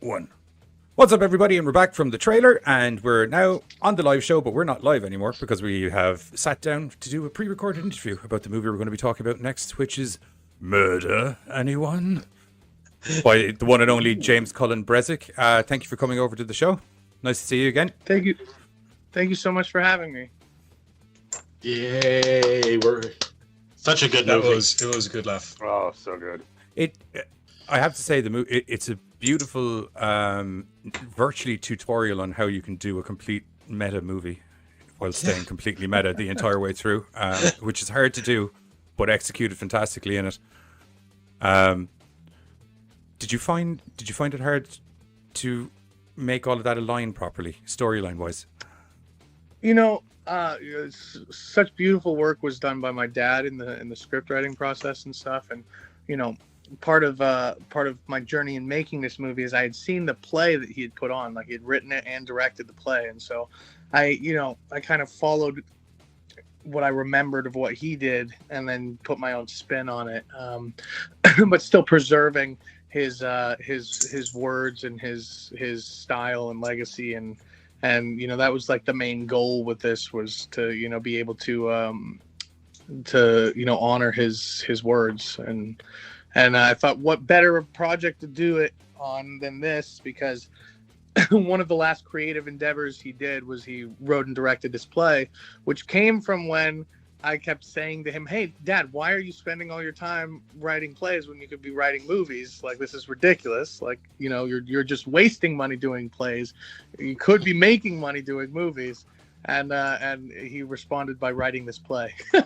One. What's up, everybody? And we're back from the trailer, and we're now on the live show, but we're not live anymore because we have sat down to do a pre-recorded interview about the movie we're going to be talking about next, which is Murder, Anyone? By the one and only James Cullen Bressack. Thank you for coming over to the show. Nice to see you again. Thank you. Thank you so much for having me. Yay, we're such a good movie. It was a good laugh. Oh, so good. I have to say, the movie. It's a beautiful, virtually tutorial on how you can do a complete meta movie while staying completely meta the entire way through, which is hard to do, but executed fantastically in it. Did you find it hard to make all of that align properly, storyline wise? You know, such beautiful work was done by my dad in the script writing process and stuff, and you know, part of my journey in making this movie is I had seen the play that he had put on, like he had written it and directed the play, and so I kind of followed what I remembered of what he did and then put my own spin on it, but still preserving his words and his style and legacy, and you know, that was like the main goal with this, was to, you know, be able to you know, honor his words, and I thought, what better project to do it on than this, because one of the last creative endeavors he did was he wrote and directed this play, which came from when I kept saying to him, "Hey, Dad, why are you spending all your time writing plays when you could be writing movies? Like, this is ridiculous. Like, you know, you're just wasting money doing plays. You could be making money doing movies." And he responded by writing this play. So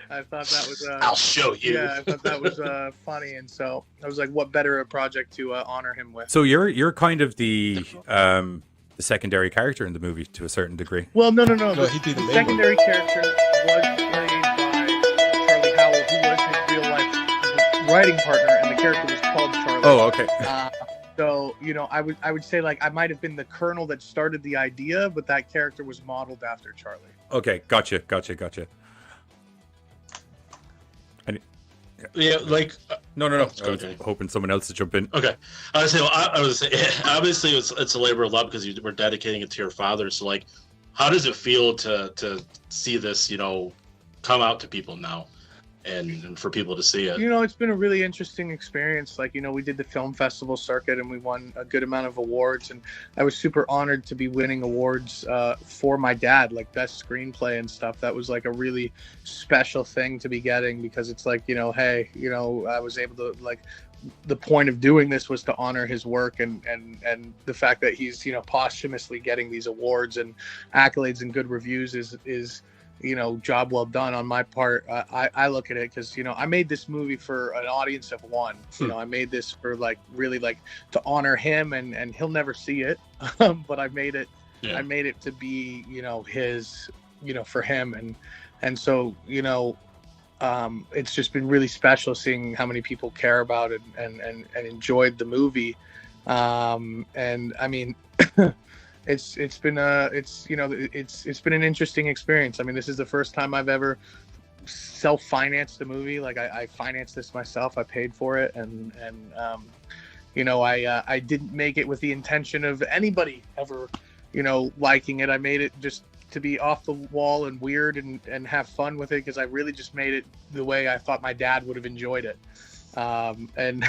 I thought that was I'll show you. Yeah, I thought that was funny, and so I was like, what better a project to honor him with? So you're kind of the secondary character in the movie to a certain degree. Well, no. He'd be the main secondary character was played by Charlie Howell, who was his real life writing partner, and the character was called Charlie. Oh, okay. So, you know, I would say, like, I might have been the colonel that started the idea, but that character was modeled after Charlie. Okay, gotcha. And, Yeah, like no. Okay. I was hoping someone else to jump in. okay. I was saying, obviously it's a labor of love because you were dedicating it to your father. So, like, how does it feel to see this, you know, come out to people now, and for people to see it? You know, it's been a really interesting experience. Like, you know, we did the film festival circuit and we won a good amount of awards, and I was super honored to be winning awards for my dad, like best screenplay and stuff. That was like a really special thing to be getting, because it's like, you know, hey, you know, I was able to, like, the point of doing this was to honor his work, and the fact that he's, you know, posthumously getting these awards and accolades and good reviews is you know, job well done on my part. I look at it because, you know, I made this movie for an audience of one. You know, I made this for, like, really, like, to honor him, and he'll never see it, but I made it. Yeah. I made it to be, you know, his, you know, for him, and so, you know, it's just been really special seeing how many people care about it and enjoyed the movie, and I mean. It's been it's been an interesting experience. I mean, this is the first time I've ever self-financed a movie. Like, I financed this myself. I paid for it, and you know, I didn't make it with the intention of anybody ever, you know, liking it. I made it just to be off the wall and weird and have fun with it, because I really just made it the way I thought my dad would have enjoyed it, and.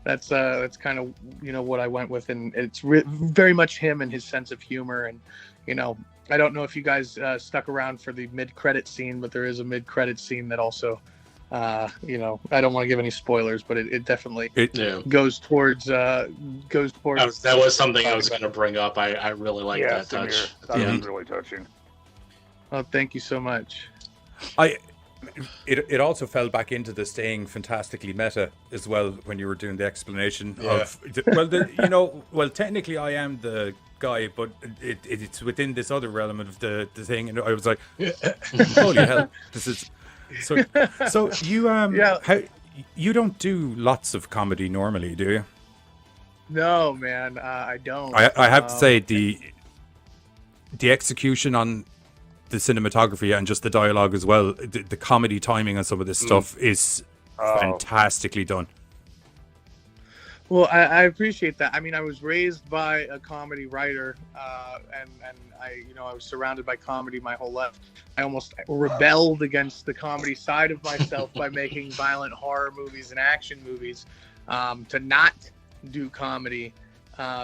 That's kind of, you know, what I went with, and it's very much him and his sense of humor. And, you know, I don't know if you guys stuck around for the mid-credit scene, but there is a mid-credit scene that also, you know, I don't want to give any spoilers, but it definitely goes towards. That was something I was going to bring up. I really like that touch. That was really touching. Oh, thank you so much. It also fell back into the staying fantastically meta as well when you were doing the explanation of, well, technically I am the guy, but it's within this other element of the thing, and I was like, holy hell, this is so you how, you don't do lots of comedy normally, do you? No, man, I don't. I have to say the execution on the cinematography and just the dialogue as well, the comedy timing on some of this stuff is fantastically done. Well, I appreciate that. I mean, I was raised by a comedy writer, and I was surrounded by comedy my whole life. I almost rebelled against the comedy side of myself by making violent horror movies and action movies, to not do comedy,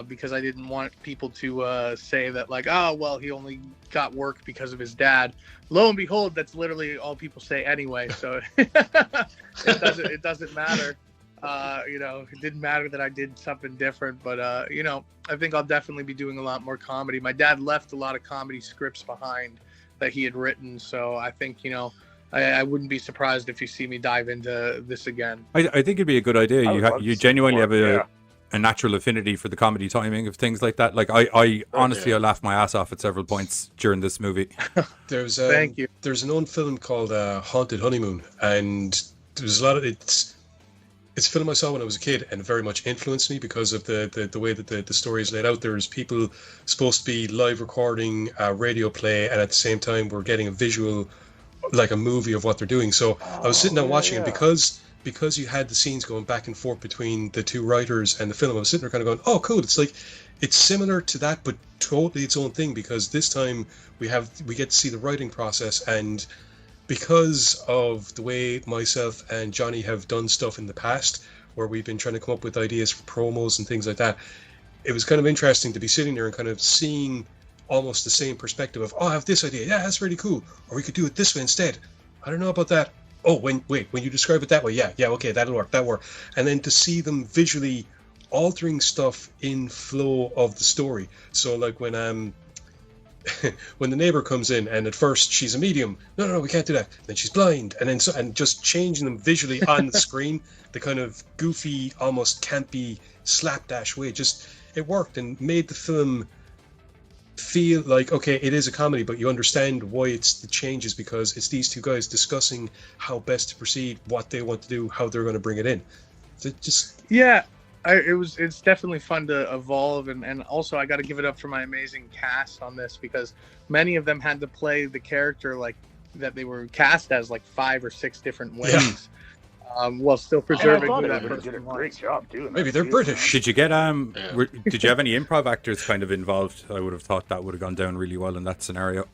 because I didn't want people to say that, like, oh, well, he only got work because of his dad. Lo and behold, that's literally all people say anyway. So it doesn't matter. It didn't matter that I did something different, but I think I'll definitely be doing a lot more comedy. My dad left a lot of comedy scripts behind that he had written, so I think I wouldn't be surprised if you see me dive into this again. I think it'd be a good idea. You genuinely have a natural affinity for the comedy timing of things like that. Like I honestly, I laughed my ass off at several points during this movie. Thank you. There's an old film called Haunted Honeymoon, and there's a lot of it's a film I saw when I was a kid, and it very much influenced me because of the way that the story is laid out. There's people supposed to be live recording a radio play, and at the same time we're getting a visual, like a movie of what they're doing. So I was sitting there watching it because you had the scenes going back and forth between the two writers and the film. I was sitting there kind of going, oh, cool. It's similar to that, but totally its own thing, because this time we get to see the writing process. And because of the way myself and Johnny have done stuff in the past, where we've been trying to come up with ideas for promos and things like that, it was kind of interesting to be sitting there and kind of seeing almost the same perspective of, oh, I have this idea. Yeah, that's really cool. Or we could do it this way instead. I don't know about that. Oh, when you describe it that way, yeah, okay, that'll work. And then to see them visually altering stuff in flow of the story. So like when when the neighbor comes in, and at first she's a medium, no, we can't do that. Then she's blind, and then and just changing them visually on the screen, the kind of goofy, almost campy slapdash way, just it worked and made the film feel like, okay, it is a comedy, but you understand why it's the changes, because it's these two guys discussing how best to proceed, what they want to do, how they're going to bring it in. It's definitely fun to evolve, and also I got to give it up for my amazing cast on this, because many of them had to play the character like that they were cast as like 5 or 6 different ways, while still preserving who that person did a was. great job doing Maybe that, they're too. British. Did you get did you have any improv actors kind of involved? I would have thought that would have gone down really well in that scenario.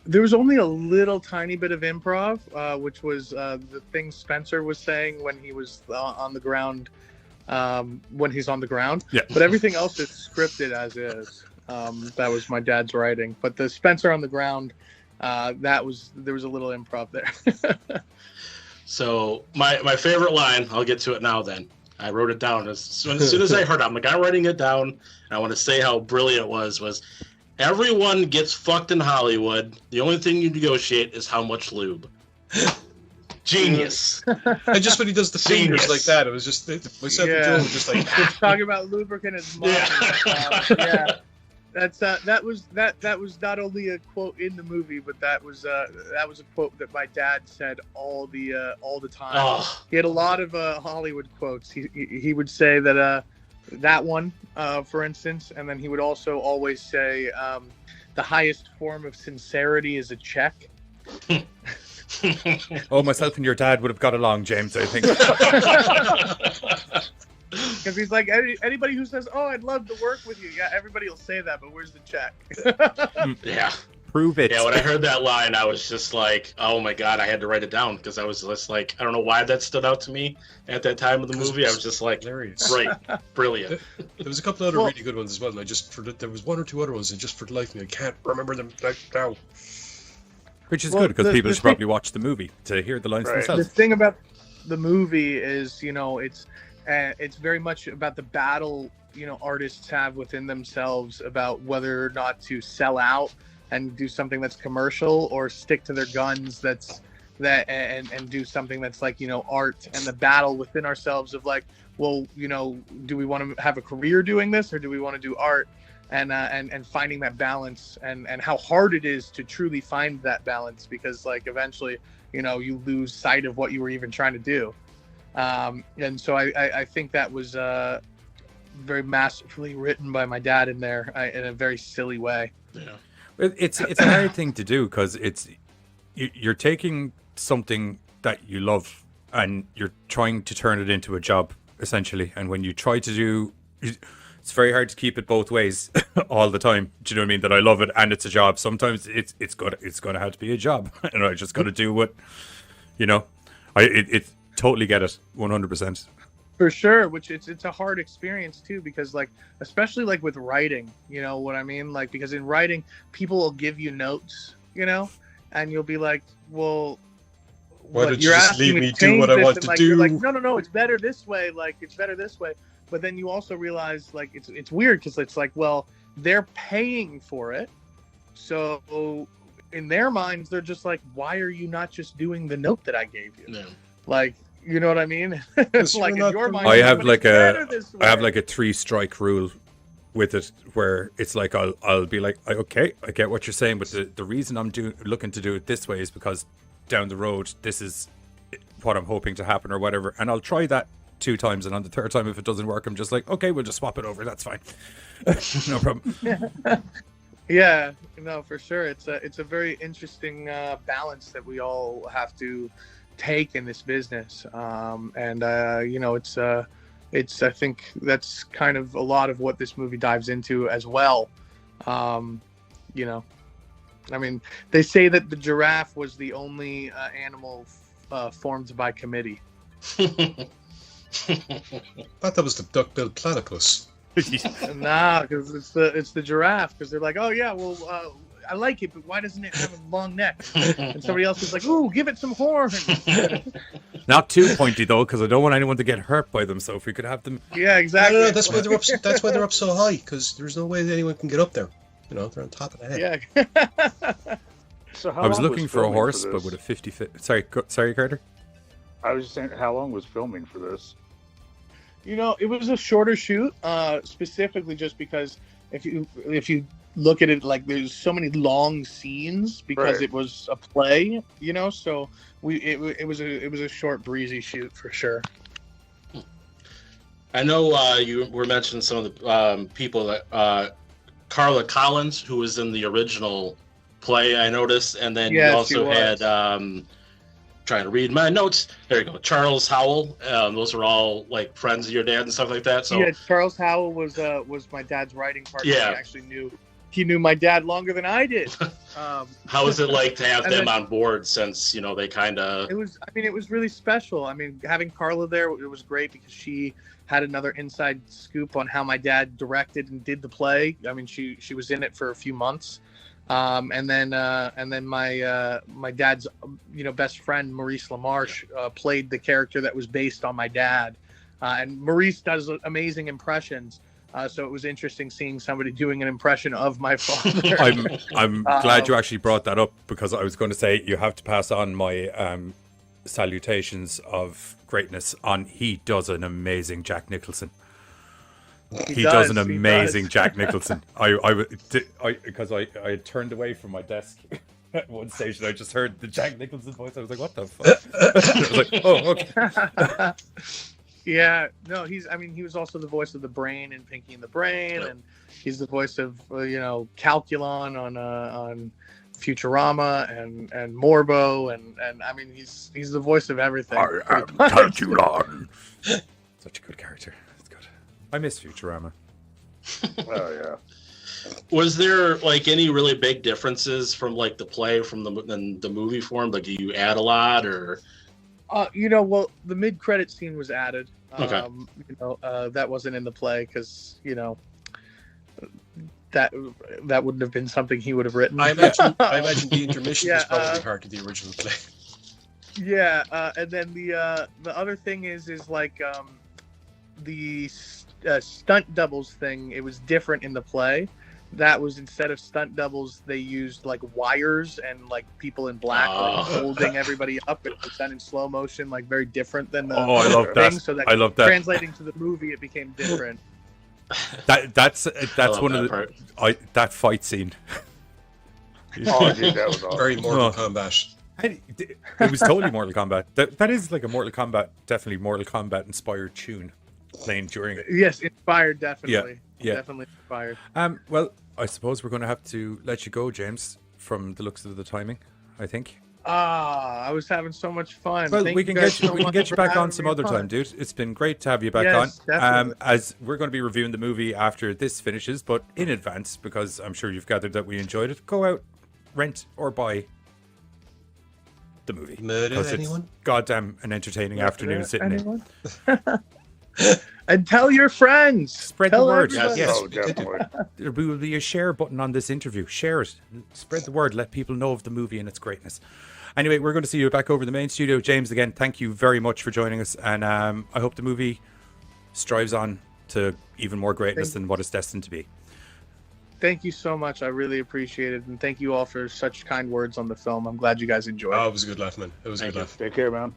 There was only a little tiny bit of improv, which was the thing Spencer was saying when he was on the ground. When he's on the ground, yeah. But everything else is scripted as is. That was my dad's writing, but the Spencer on the ground, there was a little improv there. So my favorite line, I'll get to it now then. I wrote it down as soon as I heard it. I'm like, I'm writing it down, and I want to say how brilliant it was everyone gets fucked in Hollywood. The only thing you negotiate is how much lube. Genius. And just when he does the fingers like that, it was just myself and Joe were just like talking about lubricant and money. Yeah. That was not only a quote in the movie, but that was a quote that my dad said all the time. Oh. He had a lot of Hollywood quotes. He would say that one, for instance, and then he would also always say, the highest form of sincerity is a check. Oh, myself and your dad would have got along, James, I think. Because he's like, anybody who says, oh, I'd love to work with you. Yeah, everybody will say that, but where's the check? Yeah. Prove it. Yeah, when I heard that line, I was just like, oh my God, I had to write it down, because I was just like, I don't know why that stood out to me at that time of the movie. I was just like, hilarious. Great, brilliant. There was a couple other really good ones as well, and there was 1 or 2 other ones, and just for the life of me, I can't remember them right now. Which is good, because people should probably watch the movie to hear the lines themselves. The thing about the movie is, it's very much about the battle, artists have within themselves about whether or not to sell out and do something that's commercial, or stick to their guns and do something that's like, art, and the battle within ourselves of like, well, do we want to have a career doing this, or do we want to do art? And finding that balance, and how hard it is to truly find that balance, because like eventually, you lose sight of what you were even trying to do. And so I think that was very masterfully written by my dad in there, in a very silly way. Yeah. It's a hard thing to do, because you're taking something that you love and you're trying to turn it into a job, essentially. And when you try to do, it's very hard to keep it both ways all the time. Do you know what I mean? That I love it and it's a job. Sometimes it's going to have to be a job, and I just got to do what, you know. I totally get it, 100%. For sure, which it's a hard experience too, because like, especially like with writing, you know what I mean? Like, because in writing, people will give you notes, you know, and you'll be like, well, why don't you just leave me do what I want to do? You're like, no, it's better this way. Like, it's better this way. But then you also realize, like, it's weird because it's like, well, they're paying for it, so in their minds, they're just like, why are you not just doing the note that I gave you? Yeah. Like, you know what I mean? It's like in your mind, I have like a 3-strike rule with it, where it's like I'll be like, okay, I get what you're saying, but the reason I'm looking to do it this way is because down the road this is what I'm hoping to happen or whatever, and I'll try that 2 times, and on the 3rd time, if it doesn't work, I'm just like, okay, we'll just swap it over. That's fine. No problem. Yeah, no, for sure. It's a very interesting balance that we all have to take in this business, and you know, it's I think that's kind of a lot of what this movie dives into as well. You know, I mean, they say that the giraffe was the only animal formed by committee. I thought that was the duck-billed platypus. Nah, because it's the giraffe. Because they're like, oh yeah, well, I like it, but why doesn't it have a long neck? And somebody else is like, ooh, give it some horns. Not too pointy though, because I don't want anyone to get hurt by them. So if we could have them, yeah, exactly. No, that's why they're up. That's why they're up so high, because there's no way that anyone can get up there. You know, they're on top of the head. Yeah. So how I was long looking for a filming horse, this? but with a 50 fit. Sorry, Carter. I was just saying, how long was filming for this? You know, it was a shorter shoot, specifically just because if you look at it, like, there's so many long scenes because Right. it was a play, you know. So it was a short, breezy shoot for sure. I know you were mentioning some of the people that Carla Collins, who was in the original play, I noticed, and then Yes, you also she was. had trying to read my notes. There you go, Charles Howell. Those are all like friends of your dad and stuff like that. So Yeah, Charles Howell was my dad's writing partner. Yeah. He actually knew my dad longer than I did. how is it like to have And them then- on board, since you know they kind of It was really special. I mean, having Carla there, it was great because she had another inside scoop on how my dad directed and did the play. I mean, she was in it for a few months. And then my dad's best friend Maurice LaMarche played the character that was based on my dad. And Maurice does amazing impressions. So it was interesting seeing somebody doing an impression of my father. I'm glad you actually brought that up, because I was going to say you have to pass on my salutations of greatness on. He does an amazing Jack Nicholson. He does an amazing Jack Nicholson. Because I had turned away from my desk at one stage and I just heard the Jack Nicholson voice. I was like, what the fuck? I was like, oh, okay. Yeah, no, he was also the voice of the Brain in Pinky and the Brain, and he's the voice of Calculon on Futurama and Morbo, and I mean he's the voice of everything. I am Calculon. Such a good character. It's good. I miss Futurama. Oh yeah. Was there like any really big differences from like the play from the movie form? Like, do you add a lot or? Well, the mid-credit scene was added. Okay. That wasn't in the play because that wouldn't have been something he would have written. I imagine the intermission Yeah, was probably part of the original play. Yeah, and then the other thing is like the stunt doubles thing. It was different in the play. That was, instead of stunt doubles, they used like wires and like people in black like, holding everybody up. It was done in slow motion, like very different than the I love thing. that. So that I love that. translating to the movie, it became different. That's love one that of part. that fight scene. Oh, dude, that was awesome. Very Mortal Kombat. It was totally Mortal Kombat. That is like a Mortal Kombat, definitely Mortal Kombat inspired tune playing during it. Yes, inspired, definitely. Yeah. Definitely inspired. Well, I suppose we're going to have to let you go, James, from the looks of the timing, I think. I was having so much fun. Well, Thank we you can guys get you, so we can much get you for back having on some me other on. time, dude. It's been great to have you back Yes, on. definitely. As we're going to be reviewing the movie after this finishes, but in advance, because I'm sure you've gathered that we enjoyed it. Go out, rent or buy the movie. Murder Because anyone? it's goddamn an entertaining afternoon sitting in. Anyone? And tell your friends. Spread the Tell word. everybody. Yes. Oh, definitely. There will be a share button on this interview. Share it. Spread the word. Let people know of the movie and its greatness. Anyway, we're going to see you back over the main studio. James, again, thank you very much for joining us. And I hope the movie strives on to even more greatness than what it's destined to be. Thank you so much. I really appreciate it. And thank you all for such kind words on the film. I'm glad you guys enjoyed it. Oh, it was a good laugh, man. It was a good laugh. Take care, man.